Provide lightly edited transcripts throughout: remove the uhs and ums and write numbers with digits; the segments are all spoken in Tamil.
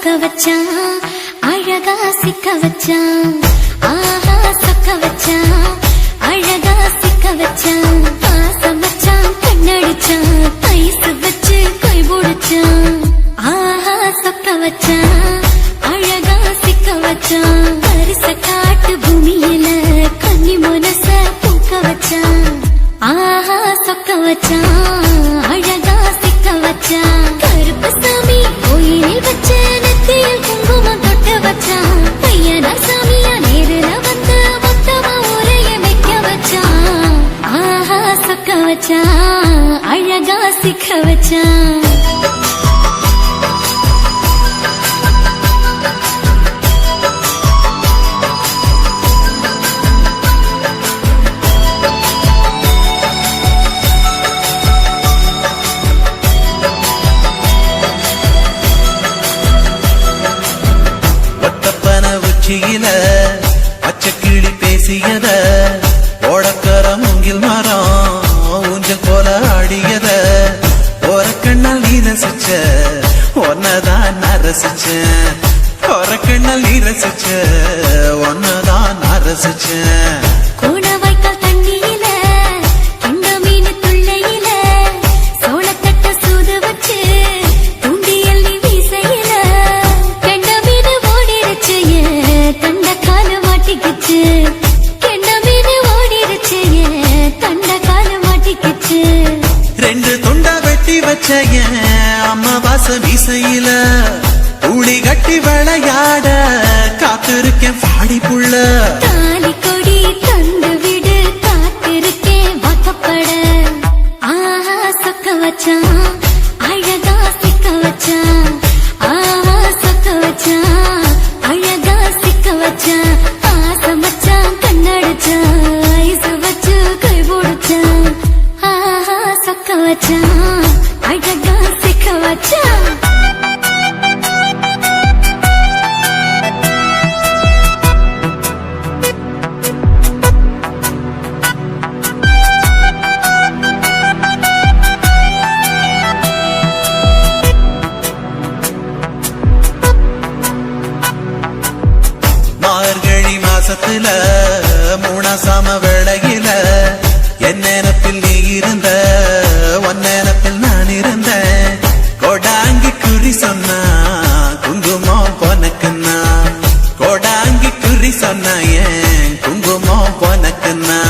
சொக்க வச்சான் அழகா சிக்க வச்சான் ஆஹா சொக்க வச்சான் அழகா சிக்க வச்சான் பாசம் வச்சான் கண்ணடிச்சான் ஐஸ் வச்சு கை போடுச்சான் ஆஹா சொக்க வச்சான் அழகா சிக்க வச்சான் பரிச காட்டு பூமியில கன்னி மனச பூக்க வச்சான் ஆஹா சொக்க வச்சான் அழகா சிக்க வச்சான் கருப்பு சாமி கோயிலில் வச்ச நெத்தியில் குங்குமம் தொட்டு வச்சான் பையனா சாமியா நேரில் வந்து மொத்தமா உரைய வைக்க வச்சான் ஆஹா சொக்க வச்சான் அழகா சிக்க வச்சான் பச்சக்கிளி பேசியத ஓடக்கர மூங்கில் மரம் ஊஞ்சல் போல ஆடியத ஒரு கண்ணால் நீ ரசிச்ச ஒன்னதான் நான் ரசிச்சேன் ஒரு கண்ணால் நீ ரசிச்ச ஒன்னதான் நான் ரசிச்சேன் ரெண்டு துண்டா வெட்டி வச்ச அம்மா வாச வீசையில ஊழி கட்டி விளையாட காத்திருக்கேன் பாடி புள்ள தாலி கொடி தந்து விடு காத்திருக்கேன் வாக்கப்பட ஆஹா சொக்க வச்சான் அழகா சிக்க வச்சான் ஆஹா சொக்க வச்சான் அழகா சிக்க வச்சான் பாசம் வச்சான் கண்ணடிச்சான் ஐஸ் வச்சு கை போடுச்சான் ஆஹா சொக்க வச்சான் அழகா சிக்க வச்சான் மார்கழி மாசத்துல மூணாசாம வேளையில என் நேரத்தில் நீ இருந்த உன் நேரத்தில் நான் இருந்தேன் கோடாங்கி குறி சொன்னா குங்குமம் பொனக்குன்னா கோடாங்கி குறி சொன்னா ஏன் குங்குமம் பொனக்குன்னா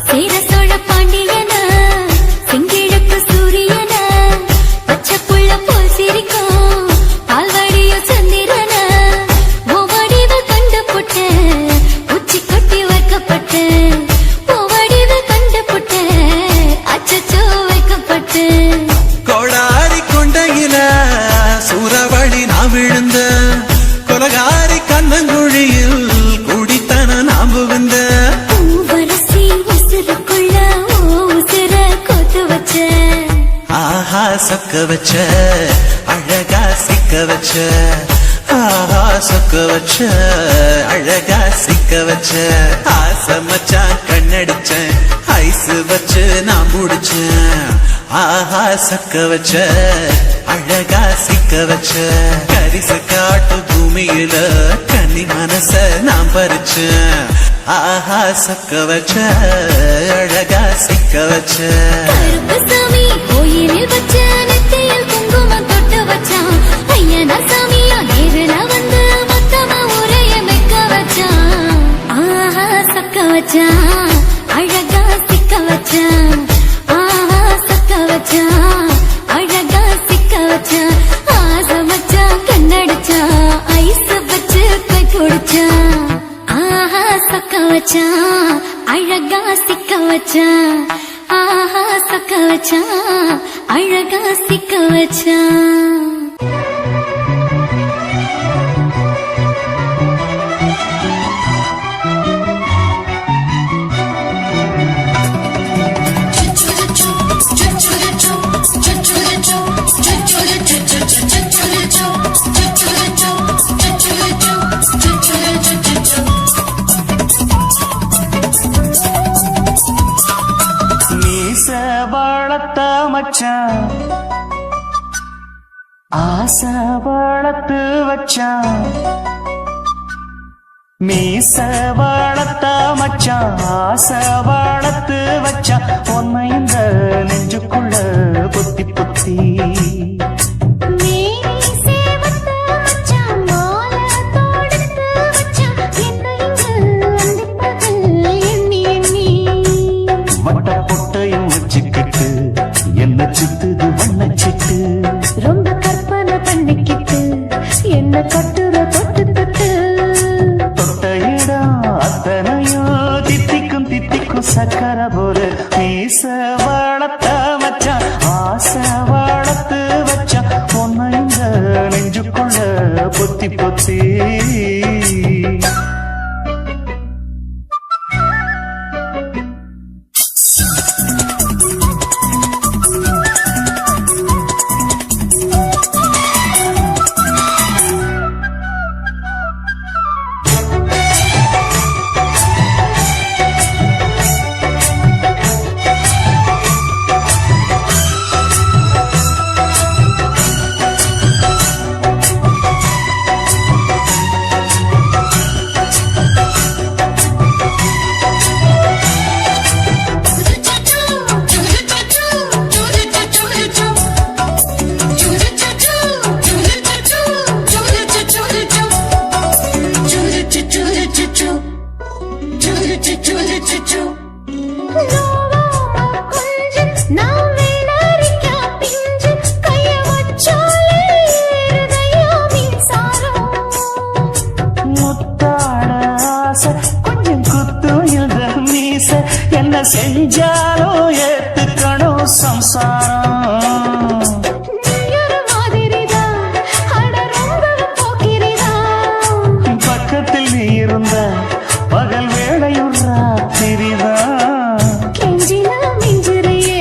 சேர சோழ பாண்டியன செங்கிழக்கு சூரியன பச்சை புள்ள போல் சிரிக்கும் பால்வடிய சந்திரன ஓவடிவ கண்டு புட்ட உச்சி கொட்டி வைக்கப்பட்டு ஓவடிவ கண்டு புட்ட அச்சச்சோ வைக்கப்பட்டு கோடாரி கொண்டையில சூறாவளி நான் விழுந்த கொலகாரி கண்ணங்குழியில் குடித்தன நாம் விழுந்த பூவரசி உசுருக்குள்ள உசுர கொத்து வச்ச ஆஹா சொக்க வச்ச அழகா சிக்க வச்ச ஆஹா சொக்க வச்ச அழகா சிக்க வச்ச ஆசை மச்சான் கண்ணடிச்சேன் ஐஸ் வச்சு நான் முடிச்சேன் ஆஹா சொக்க வச்ச அழகா சிக்க வச்ச கரிசு காட்டு பூமியில கன்னி மனச நான் பறிச்சேன் ஆஹா சொக்க வச்ச அழகா சிக்க வச்ச கருப்பு சாமி கோயிலில் வச்ச நெத்தியில் குங்குமம் தொட்டு வச்சான் ஐயனா சாமியா நேரில் வந்து மொத்தமா உரைய வைக்க வச்சான் ஆஹா சொக்க வச்சான் அழகா சிக்க வச்சான் ஆஹா சொக்க வச்சான் அழகா சிக்க வச்சான் ஆசை வச்சான் கண்ணடிச்சான் ஐஸ் வச்சு கை பிடிச்சான் ஆஹா சொக்க வச்சான் அழகா சிக்க வச்சான் ஆஹா சொக்க வச்சான் அழகா சிக்க வச்சான் மீச வளர்த்த மச்சான் வளர்த்து வச்சான் மீச வளர்த்த மச்சான் ஆசை வளர்த்து வச்சான் உன்னை இந்த நெஞ்சுக்குள்ள பொத்தி பொத்தி வட்ட பொட்டையும் வச்சுக்கிட்டு என்ன சுத்துது வண்ணச்சிட்டு ரொம்ப கற்பனை பண்ணிக்கிட்டு என்ன கட்டுற தொட்டு தொட்டு தொட்ட இடம் அத்தனையும் தித்திக்கும் தித்திக்கும் சக்கர போல மீச வளர்த்த மச்சான் ஆசை வளர்த்து வச்சான் உன்னை இந்த நெஞ்சுக்குள்ள பொத்தி பொத்தி என்ன செஞ்சாலும் ஏத்துக்கணும் சம்சாரம் பக்கத்தில் நீ இருந்த பகல் வேளையும் ராத்திரிதான் கெஞ்சினா மிஞ்சிறியே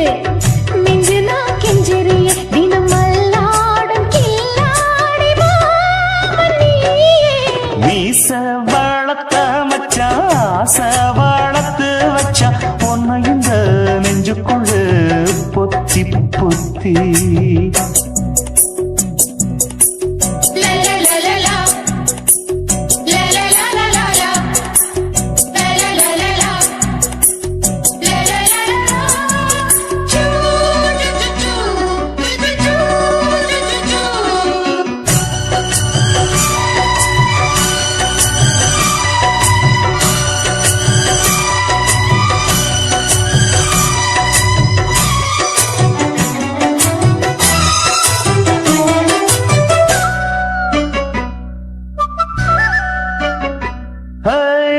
மிஞ்சினா கெஞ்சிறியே தினமல்லாடும் கில்லாடி மாமணியே மீச வளர்த்த மச்சான் ஆசை வளர்த்து வச்சான் உன்னை இந்த நெஞ்சுக்குள்ள பொத்தி பொத்தி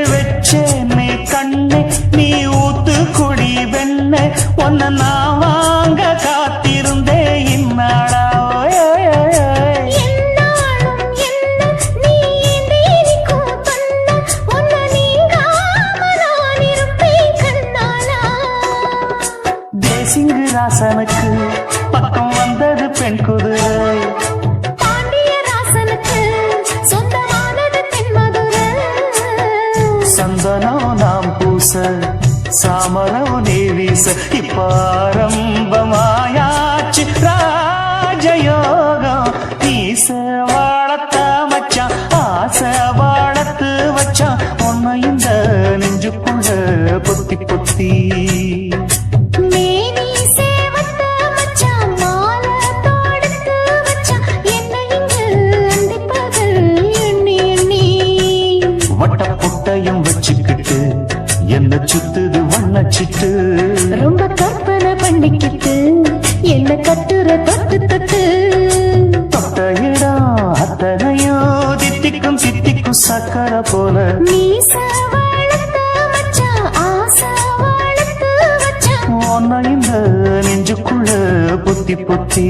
வச்சேனே கண்ணே நீ ஊத்து குடி வெண்ணே உன்னை நான் வாங்க காத்திருந்தே இந்நாடா தேசிங்கு ராசனுக்கு பக்கம் வந்தது பெண் குதிரை சந்தனம் நாம் பூச சாமரம் நீ வீச இப்பாரம்பமாயாச்சு ராஜயோகம் ஈச வாழத்த மச்சான் ஆசை வாழத்து வச்சான் உன்னை இந்த நெஞ்சுக்குள்ள பொத்தி பொத்தி வச்சுக்கிட்டு என்ன சுத்துது வண்ணச்சிட்டு ரொம்ப கற்பனை பண்ணிக்கிட்டு என்ன கட்டுற தொட்டு தொட்டு தொட்ட இடம் அத்தனையோ தித்திக்கும் சித்திக்கும் சக்கர போல மீச வளர்த்த மச்சான் ஆசை வளர்த்து வச்சான் உன்னை இந்த நெஞ்சுக்குள்ள பொத்தி பொத்தி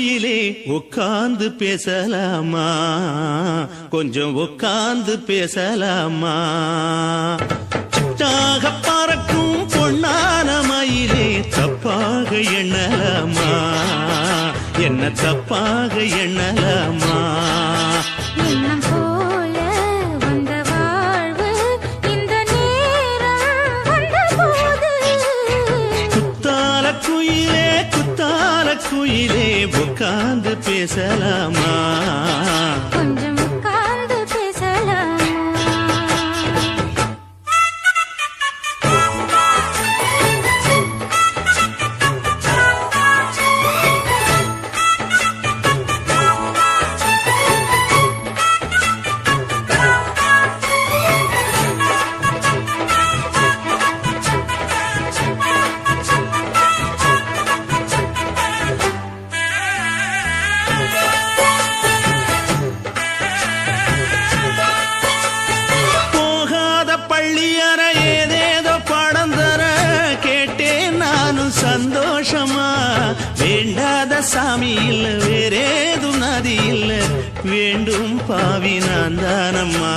குயிலே உட்கார்ந்து பேசலாமா, கொஞ்சம் உட்கார்ந்து பேசலாமா. சிட்டாக பறக்கும் பொன்னான மயிலே தப்பாக எண்ணலாமா, என்ன தப்பாக எண்ணலாமா. எண்ணம் போல வந்த வாழ்வு இந்த நேரம் வந்தபோது குத்தால குயிலே குத்தால குயிலே உட்கார்ந்து பேசலாமா, கொஞ்சம் உட்கார்ந்து பேசலாம். போகாத பள்ளியற ஏதேதோ படம் தர கேட்டேன் நானும் சந்தோஷமா. வேண்டாத சாமி இல்ல வேறேதும் நதி இல்ல வேண்டும் பாவி நான் தானம்மா.